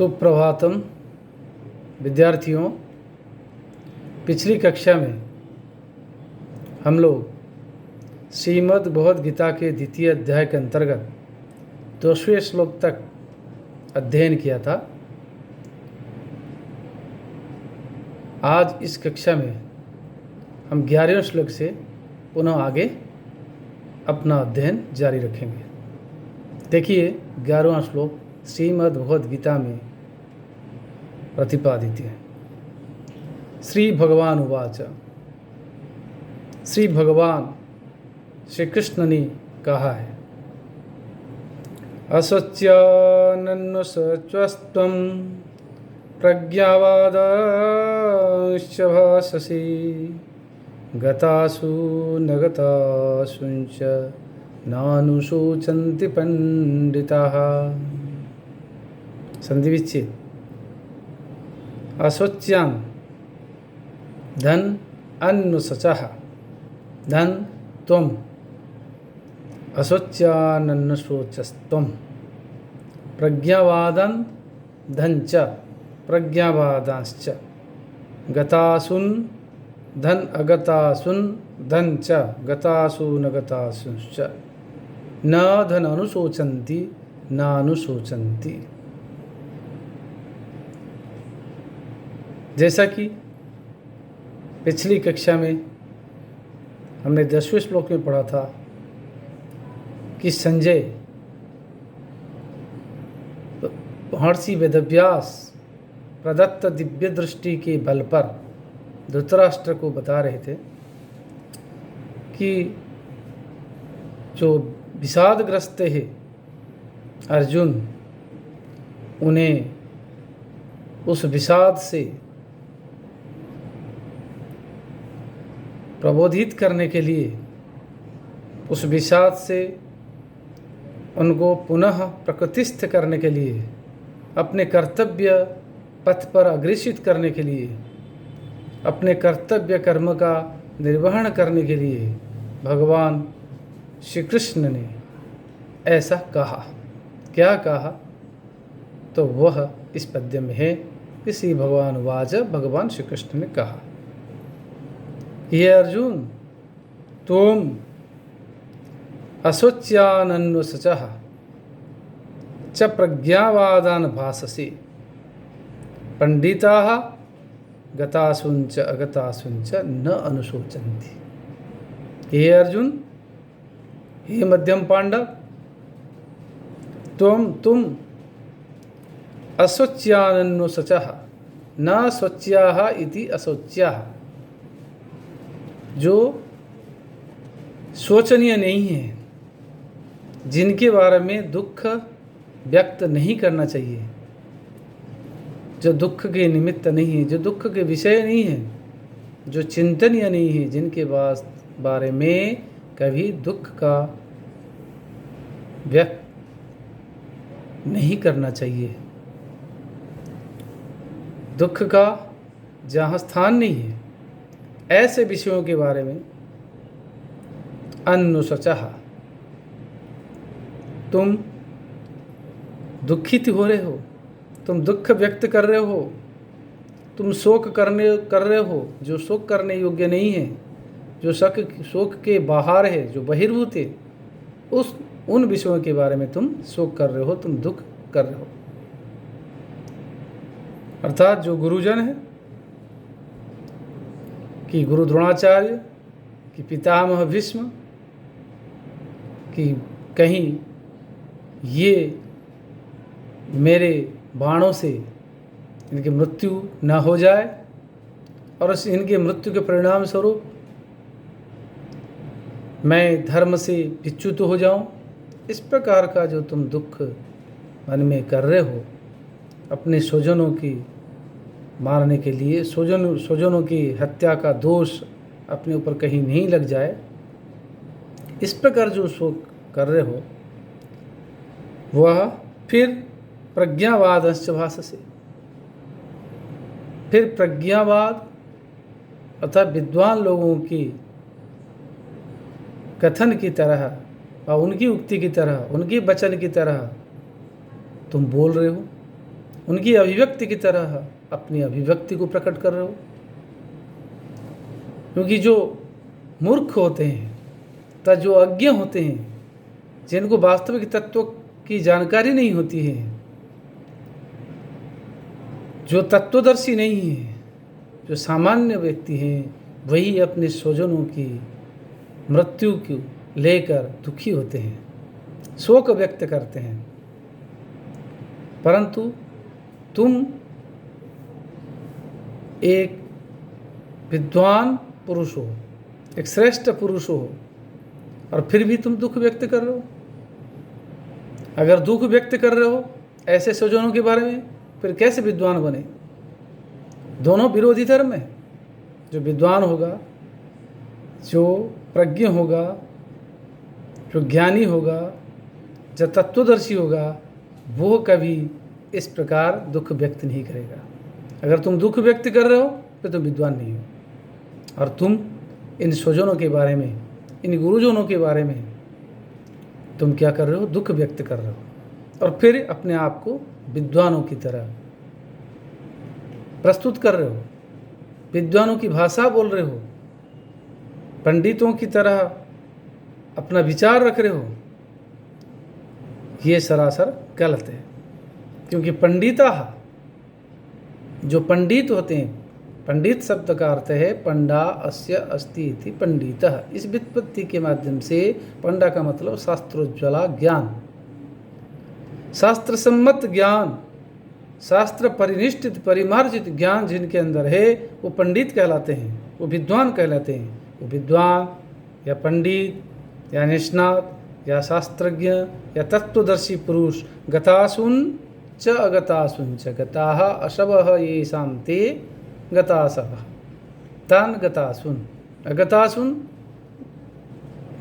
सुप्रभातम विद्यार्थियों। पिछली कक्षा में हम लोग श्रीमद् भगवद गीता के द्वितीय अध्याय के अंतर्गत 2वें श्लोक तक अध्ययन किया था। आज इस कक्षा में हम 11वें श्लोक से पुनः आगे अपना अध्ययन जारी रखेंगे। देखिए 11वां श्लोक श्रीमद् भगवद गीता में प्रतिपादित है। श्री भगवान उवाच। श्री भगवान श्री कृष्ण ने कहा है, असत्यानन्वसत्वस्त्वं प्रज्ञावादांश्च भाससे गतासु न गतासुंच नानुशोचन्ति पंडिताः। संधि विच्छेद। असोच्यां धन अन्नुसचः धन त्वम् असोच्यानन्नशोचस्त्वं प्रज्ञावादं धन च प्रज्ञावादांश्च गतासुन धन अगतासुन धन च गतासु न गतासुंश्च न धन अनुशोचन्ति नानुशोचन्ति। जैसा कि पिछली कक्षा में हमने 10वें श्लोक में पढ़ा था कि संजय महर्षि वेदव्यास प्रदत्त दिव्य दृष्टि के बल पर धृतराष्ट्र को बता रहे थे कि जो विषादग्रस्त है अर्जुन, उन्हें उस विषाद से प्रबोधित करने के लिए, उस विषाद से उनको पुनः प्रकृतिस्थ करने के लिए, अपने कर्तव्य पथ पर अग्रसित करने के लिए, अपने कर्तव्य कर्म का निर्वहन करने के लिए भगवान श्री कृष्ण ने ऐसा कहा। क्या कहा? तो वह इस पद्य में है कि श्री भगवान वाच, भगवान श्री कृष्ण ने कहा, ये अर्जुन, तुम असोच्यानन्वसचः च प्रज्ञावादान भाससे पंडिताः गतासुंच अगतासुंच न अनुशोचन्ति। हे अर्जुन, हे मध्यम पांडव, तुम असोच्यानन्वसचः न सोच्याः इति असोच्याः, जो शोचनीय नहीं है, जिनके बारे में दुख व्यक्त नहीं करना चाहिए, जो दुख के निमित्त नहीं है, जो दुख के विषय नहीं है, जो चिंतनीय नहीं है, जिनके बारे में कभी दुख का व्यक्त नहीं करना चाहिए, दुख का जहाँ स्थान नहीं है, ऐसे विषयों के बारे में अनुसचः, तुम दुखित हो रहे हो, तुम दुख व्यक्त कर रहे हो, तुम शोक कर रहे हो जो शोक करने योग्य नहीं है, जो शोक के बाहर है, जो बहिर्भूत है, उन विषयों के बारे में तुम शोक कर रहे हो, तुम दुख कर रहे हो। अर्थात जो गुरुजन है, कि गुरु द्रोणाचार्य, कि पितामह भीष्म, कि कहीं ये मेरे बाणों से इनकी मृत्यु न हो जाए और इनके मृत्यु के परिणाम स्वरूप मैं धर्म से विच्युत हो जाऊं, इस प्रकार का जो तुम दुख मन में कर रहे हो, अपने स्वजनों की मारने के लिए, स्वजनों की हत्या का दोष अपने ऊपर कहीं नहीं लग जाए, इस प्रकार जो शोक कर रहे हो, वह फिर प्रज्ञावादंश्च भाससे, फिर प्रज्ञावाद अर्थात विद्वान लोगों की कथन की तरह और उनकी उक्ति की तरह, उनकी वचन की तरह तुम बोल रहे हो, उनकी अभिव्यक्ति की तरह अपनी अभिव्यक्ति को प्रकट कर रहे हो। क्योंकि जो मूर्ख होते हैं तथा जो अज्ञ होते हैं, जिनको वास्तविक तत्व की जानकारी नहीं होती है, जो तत्वदर्शी नहीं है, जो सामान्य व्यक्ति हैं, वही अपने स्वजनों की मृत्यु को लेकर दुखी होते हैं, शोक व्यक्त करते हैं। परंतु तुम एक विद्वान पुरुष हो, एक श्रेष्ठ पुरुष हो, और फिर भी तुम दुख व्यक्त कर रहे हो। अगर दुख व्यक्त कर रहे हो ऐसे स्वजनों के बारे में, फिर कैसे विद्वान बने? दोनों विरोधी धर्म है। जो विद्वान होगा, जो प्रज्ञ होगा, जो ज्ञानी होगा, जो तत्वदर्शी होगा, वो कभी इस प्रकार दुख व्यक्त नहीं करेगा। अगर तुम दुख व्यक्त कर रहे हो तो तुम विद्वान नहीं हो, और तुम इन स्वजनों के बारे में, इन गुरुजनों के बारे में तुम क्या कर रहे हो? दुख व्यक्त कर रहे हो, और फिर अपने आप को विद्वानों की तरह प्रस्तुत कर रहे हो, विद्वानों की भाषा बोल रहे हो, पंडितों की तरह अपना विचार रख रहे हो। ये सरासर गलत है। क्योंकि पंडिता, जो पंडित होते हैं, पंडित शब्द का अर्थ है पंडा अस्य अस्ति इति पंडितः। इस व्युत्पत्ति के माध्यम से पंडा का मतलब शास्त्रोज्ज्वला ज्ञान, शास्त्र सम्मत ज्ञान, शास्त्र परिनिष्ठित परिमार्जित ज्ञान जिनके अंदर है, वो पंडित कहलाते हैं, वो विद्वान कहलाते हैं। वो विद्वान या पंडित या निष्णात या शास्त्रज्ञ या तत्वदर्शी पुरुष गतासुन च अगतासुन च गताः अशवः येषां ते गतासवः तान् गतासुन अगतासुन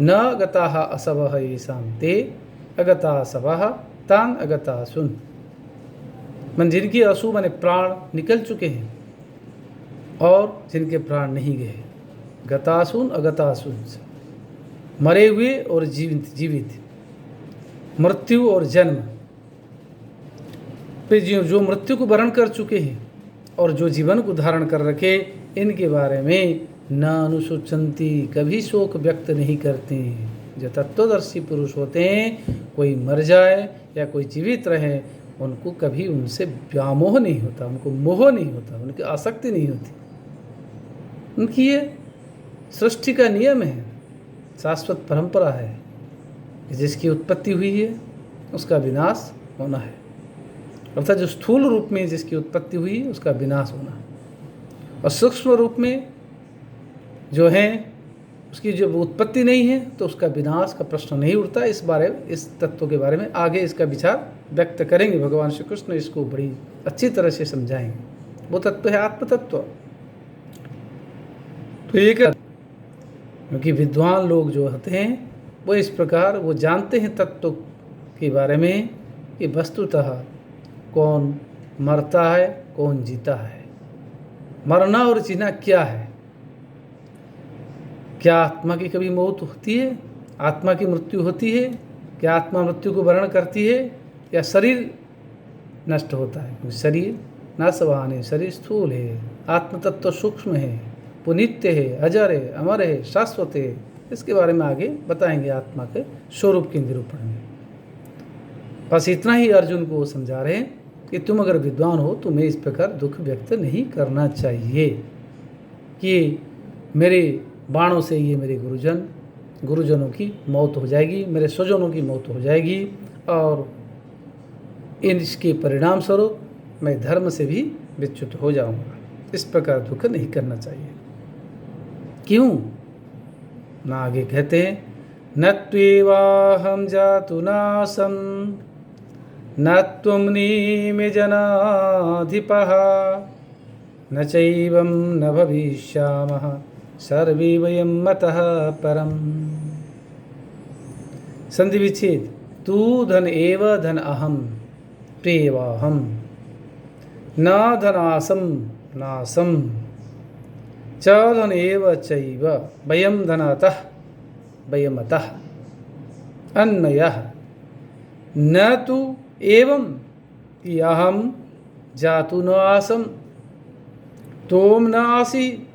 न गताः असवः येषां ते अगतासवः तान् अगतासुन। मन जिनकी असु माने प्राण निकल चुके हैं और जिनके प्राण नहीं गए। गतासुन अगतासुन, मरे हुए और जीवित, मृत्यु और जन्म। फिर जो मृत्यु को वरण कर चुके हैं और जो जीवन को धारण कर रखे, इनके बारे में न अनुशोचंती, कभी शोक व्यक्त नहीं करते। जो तत्वदर्शी पुरुष होते हैं, कोई मर जाए या कोई जीवित रहे, उनको कभी उनसे व्यामोह नहीं होता, उनको मोह नहीं होता, उनकी आसक्ति नहीं होती। उनकी ये सृष्टि का नियम है, शाश्वत परंपरा है। जिसकी उत्पत्ति हुई है उसका विनाश होना है, अर्थात जो स्थूल रूप में जिसकी उत्पत्ति हुई है उसका विनाश होना है, और सूक्ष्म रूप में जो है उसकी जब उत्पत्ति नहीं है तो उसका विनाश का प्रश्न नहीं उठता। इस तत्व के बारे में आगे इसका विचार व्यक्त करेंगे। भगवान श्री कृष्ण इसको बड़ी अच्छी तरह से समझाएंगे। वो तत्व है आत्म तत्व। तो एक, क्योंकि विद्वान लोग जो होते हैं वो इस प्रकार वो जानते हैं तत्व के बारे में कि वस्तुतः कौन मरता है, कौन जीता है, मरना और जीना क्या है। क्या आत्मा की कभी मौत होती है? आत्मा की मृत्यु होती है? क्या आत्मा मृत्यु को वर्ण करती है, या शरीर नष्ट होता है? क्योंकि शरीर नाशवान है, शरीर स्थूल है, आत्म तत्व सूक्ष्म है, वो नित्य है, अजर है, अमर है, शाश्वत है। इसके बारे में आगे बताएंगे आत्मा के स्वरूप के निरूपण में। बस इतना ही अर्जुन को वो समझा रहे हैं कि तुम अगर विद्वान हो, तुम्हें इस प्रकार दुख व्यक्त नहीं करना चाहिए कि मेरे बाणों से ये मेरे गुरुजनों की मौत हो जाएगी, मेरे स्वजनों की मौत हो जाएगी, और इसके परिणाम स्वरूप मैं धर्म से भी विच्युत हो जाऊंगा। इस प्रकार दुख नहीं करना चाहिए। क्यों ना? आगे कहते हैं, न त्वेवाहं जातु नासं न त्वं नीमे जनाधिपः न चैवं न भविष्यामः सर्वे वयं मतः परम्। संधि विच्छेद। तू धन एव धन अहम त्वेवाहं न धनासं नासं च धन एव चैव वयं धनतः वयमतः अन्यः न तु एवं कि अहम जातु न आसम तोम न आसी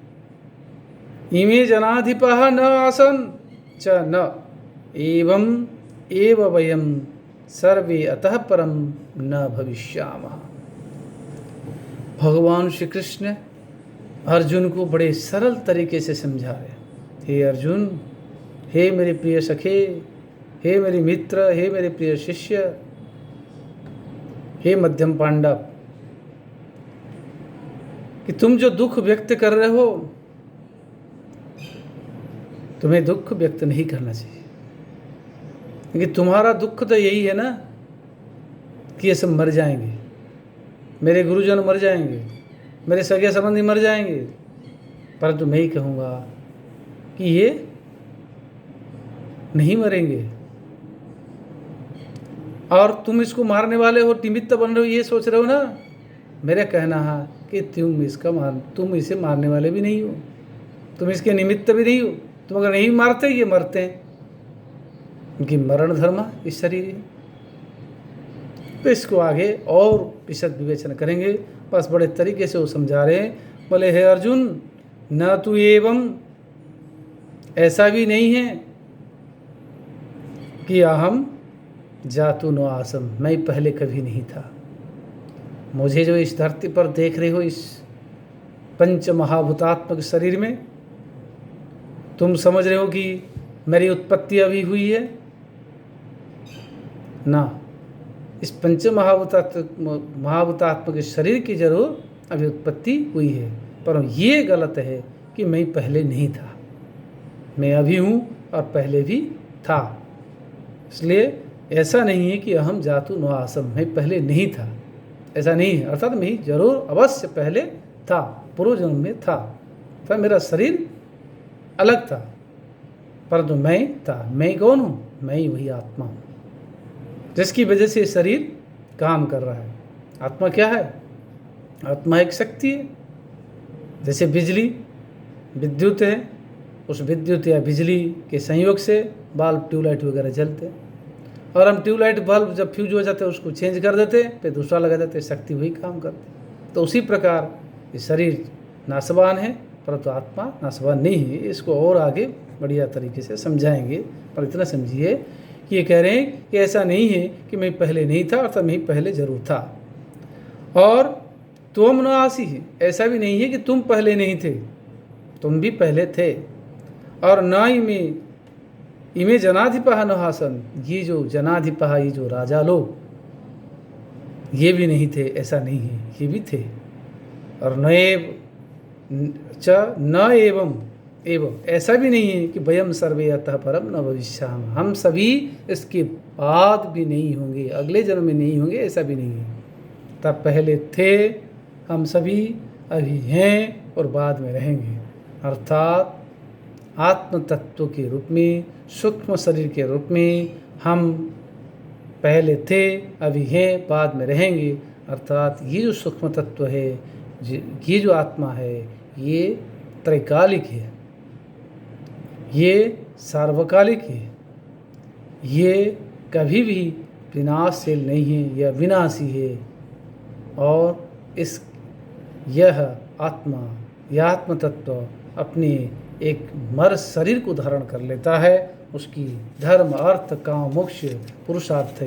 इमे जनाधिपः न आसन च न एवं एव वयम सर्वे अतः परम न भविष्यामः। भगवान श्री कृष्ण अर्जुन को बड़े सरल तरीके से समझा रहे हैं। हे अर्जुन, हे मेरे प्रिय सखे, हे मेरे मित्र, हे मेरे प्रिय शिष्य, हे मध्यम पांडव, कि तुम जो दुख व्यक्त कर रहे हो, तुम्हें दुख व्यक्त नहीं करना चाहिए, क्योंकि तुम्हारा दुख तो यही है ना कि ये सब मर जाएंगे, मेरे गुरुजन मर जाएंगे, मेरे सगे संबंधी मर जाएंगे, परंतु मैं ही कहूँगा कि ये नहीं मरेंगे। और तुम इसको मारने वाले हो, निमित्त बन रहे हो, ये सोच रहे हो ना। मेरा कहना है कि तुम इसे मारने वाले भी नहीं हो, तुम इसके निमित्त भी नहीं हो। तुम अगर नहीं मारते, ये मरते हैं, उनकी मरण धर्म इस शरीर है। तो इसको आगे और विशद विवेचन करेंगे। बस बड़े तरीके से वो समझा रहे हैं। बोले हे अर्जुन, न तू एवं, ऐसा भी नहीं है कि अहम जातु न आसम, मैं पहले कभी नहीं था। मुझे जो इस धरती पर देख रहे हो, इस पंच महाभूतात्मक शरीर में, तुम समझ रहे हो कि मेरी उत्पत्ति अभी हुई है ना। इस पंच महाभूतात्मक शरीर की जरूर अभी उत्पत्ति हुई है, पर ये गलत है कि मैं पहले नहीं था। मैं अभी हूँ और पहले भी था। इसलिए ऐसा नहीं है कि अहम जातु न आसम, मैं पहले नहीं था, ऐसा नहीं है। अर्थात मैं जरूर अवश्य पहले था, पूर्व जन्म में था, तो मेरा शरीर अलग था, परंतु मैं था। मैं कौन हूँ? मैं ही वही आत्मा हूँ, जिसकी वजह से शरीर काम कर रहा है। आत्मा क्या है? आत्मा एक शक्ति है। जैसे बिजली, विद्युत है, उस विद्युत या बिजली के संयोग से बल्ब, ट्यूबलाइट वगैरह जलते हैं। और हम ट्यूबलाइट बल्ब जब फ्यूज हो जाते हैं, उसको चेंज कर देते हैं, फिर दूसरा लगा देते हैं, शक्ति वही काम करती। तो उसी प्रकार ये शरीर नाशवान है, परंतु आत्मा नाशवान नहीं है। इसको और आगे बढ़िया तरीके से समझाएंगे, पर इतना समझिए कि ये कह रहे हैं कि ऐसा नहीं है कि मैं पहले नहीं था, अर्थात मैं पहले जरूर था। और तुम न आसी है, ऐसा भी नहीं है कि तुम पहले नहीं थे, तुम भी पहले थे। और न ही इमे जनाधिपः न हासन, ये जो जनाधिपः, ये जो राजा लोग, ये भी नहीं थे, ऐसा नहीं है, ये भी थे। और न एवं ऐसा भी नहीं है कि वयम सर्वे अतः परम न भविष्याम, हम सभी इसके बाद भी नहीं होंगे, अगले जन्म में नहीं होंगे, ऐसा भी नहीं है। तब पहले थे, हम सभी अभी हैं और बाद में रहेंगे। अर्थात आत्म तत्व के रूप में, सूक्ष्म शरीर के रूप में हम पहले थे, अभी हैं, बाद में रहेंगे। अर्थात ये जो सूक्ष्म तत्व है, ये जो आत्मा है, ये त्रैकालिक है, ये सार्वकालिक है, ये कभी भी विनाशशील नहीं है, यह विनाशी है। और यह आत्मा, यह आत्म तत्व अपने एक मर शरीर को धारण कर लेता है, उसकी धर्म, अर्थ, काम, मोक्ष, पुरुषार्थ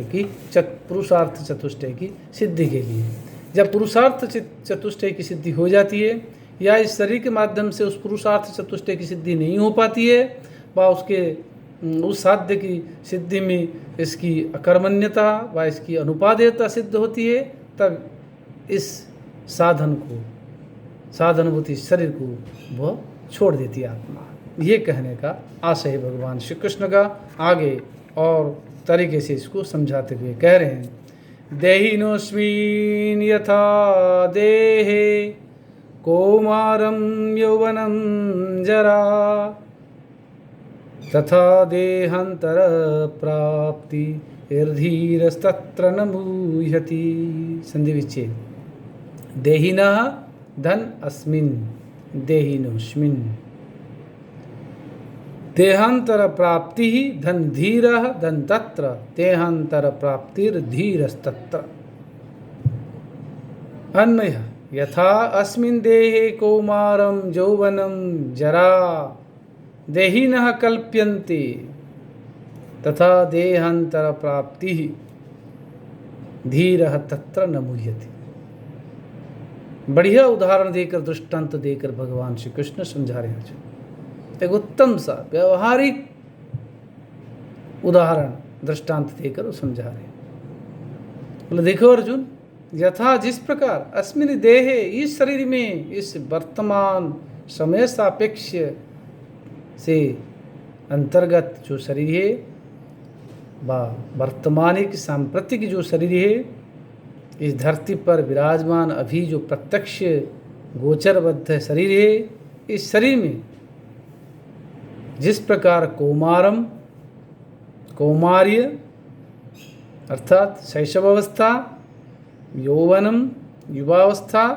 चतुष्टय की सिद्धि के लिए। जब पुरुषार्थ चतुष्टय की सिद्धि हो जाती है, या इस शरीर के माध्यम से उस पुरुषार्थ चतुष्टय की सिद्धि नहीं हो पाती है, व उस साध्य की सिद्धि में इसकी अकर्मण्यता व इसकी अनुपादेयता सिद्ध होती है, तब इस साधनभूति शरीर को वह छोड़ देती है आत्मा। ये कहने का आशय है भगवान श्री कृष्ण का। आगे और तरीके से इसको समझाते हुए कह रहे हैं, देहिनोऽस्मिन् यथा देहे कौमारं यौवनं जरा तथा देहांतर प्राप्ति धीरस्तत्र न मुह्यति। संधि विच्छेद। देहिनः धन अस्मिन्, देहिनोऽस्मिन्, देहांतर प्राप्ति धन धीरः धन तत्र, देहांतर प्राप्तिर्धीरस्तत्र। अन्वयः यथा अस्मिन् देहे कौमारं यौवनं जरा देहिनः कल्प्यन्ते तथा देहांतर प्राप्ति धीरः तत्र न मुह्यते। बढ़िया उदाहरण देकर, दृष्टांत देकर भगवान श्री कृष्ण समझा रहे हैं। एक उत्तम सा व्यवहारिक उदाहरण दृष्टांत देकर वो समझा रहे हैं। बोले देखो अर्जुन, यथा जिस प्रकार अस्मिन देहे, इस शरीर में, इस वर्तमान समय सापेक्ष से अंतर्गत जो शरीर है, वर्तमानिक सांप्रतिक जो शरीर है, इस धरती पर विराजमान अभी जो प्रत्यक्ष गोचरबद्ध शरीर है, इस शरीर में जिस प्रकार कौमारम, कौमार्य अर्थात शैशवावस्था, यौवनम युवावस्था,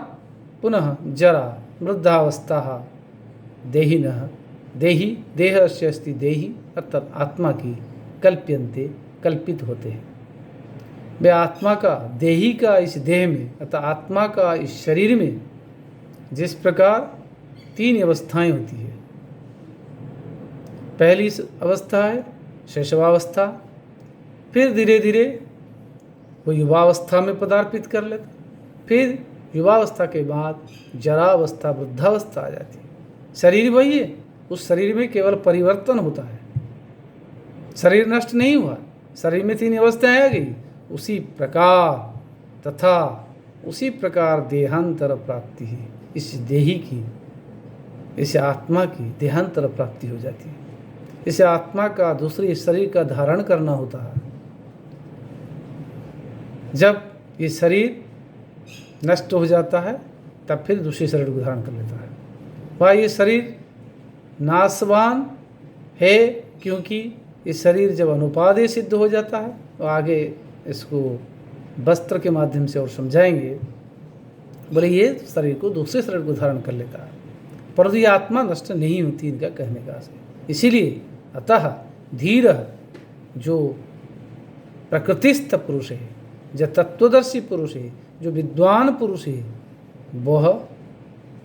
पुनः जरा वृद्धावस्था, देहिनः, देही देह से अस्ति देही अर्थात आत्मा की कल्प्यन्ते कल्पित होते हैं। वे आत्मा का, देही का इस देह में अर्थात आत्मा का इस शरीर में जिस प्रकार तीन अवस्थाएं होती है। पहली अवस्था है शैशवावस्था, फिर धीरे धीरे वो युवावस्था में पदार्पित कर लेता, फिर युवावस्था के बाद जरावस्था, वृद्धावस्था आ जाती है। शरीर वही है, उस शरीर में केवल परिवर्तन होता है, शरीर नष्ट नहीं हुआ। शरीर में तीन अवस्थाएं आ गई, उसी प्रकार तथा उसी प्रकार देहांतर प्राप्ति है, इस देही की, इस आत्मा की देहांतर प्राप्ति हो जाती है। इस आत्मा का दूसरे शरीर का धारण करना होता है। जब ये शरीर नष्ट हो जाता है तब फिर दूसरे शरीर को धारण कर लेता है। वह ये शरीर नाशवान है, क्योंकि ये शरीर जब अनुपादेय सिद्ध हो जाता है तो आगे इसको वस्त्र के माध्यम से और समझाएंगे। बोले ये शरीर को दूसरे शरीर को धारण कर लेता है, परंतु ये आत्मा नष्ट नहीं होती, इनका कहने का आशय। इसीलिए अतः धीर जो प्रकृतिस्थ पुरुष है, जो तत्वदर्शी पुरुष है, जो विद्वान पुरुष है, वह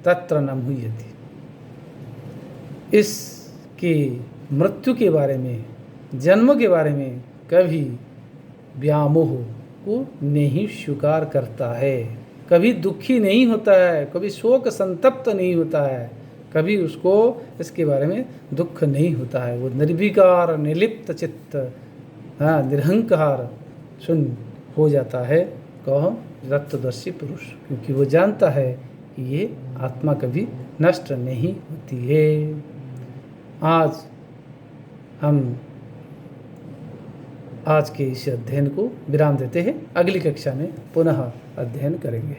तत्र न मुह्यति, इसकी मृत्यु के बारे में, जन्म के बारे में कभी व्यामोह को नहीं स्वीकार करता है, कभी दुखी नहीं होता है, कभी शोक संतप्त नहीं होता है, कभी उसको इसके बारे में दुख नहीं होता है। वो निर्विकार, निर्लिप्त चित्त, निरहंकार शून्य हो जाता है। कहो तत्वदर्शी पुरुष, क्योंकि वो जानता है कि ये आत्मा कभी नष्ट नहीं होती है। आज हम आज के इस अध्ययन को विराम देते हैं, अगली कक्षा में पुनः अध्ययन करेंगे।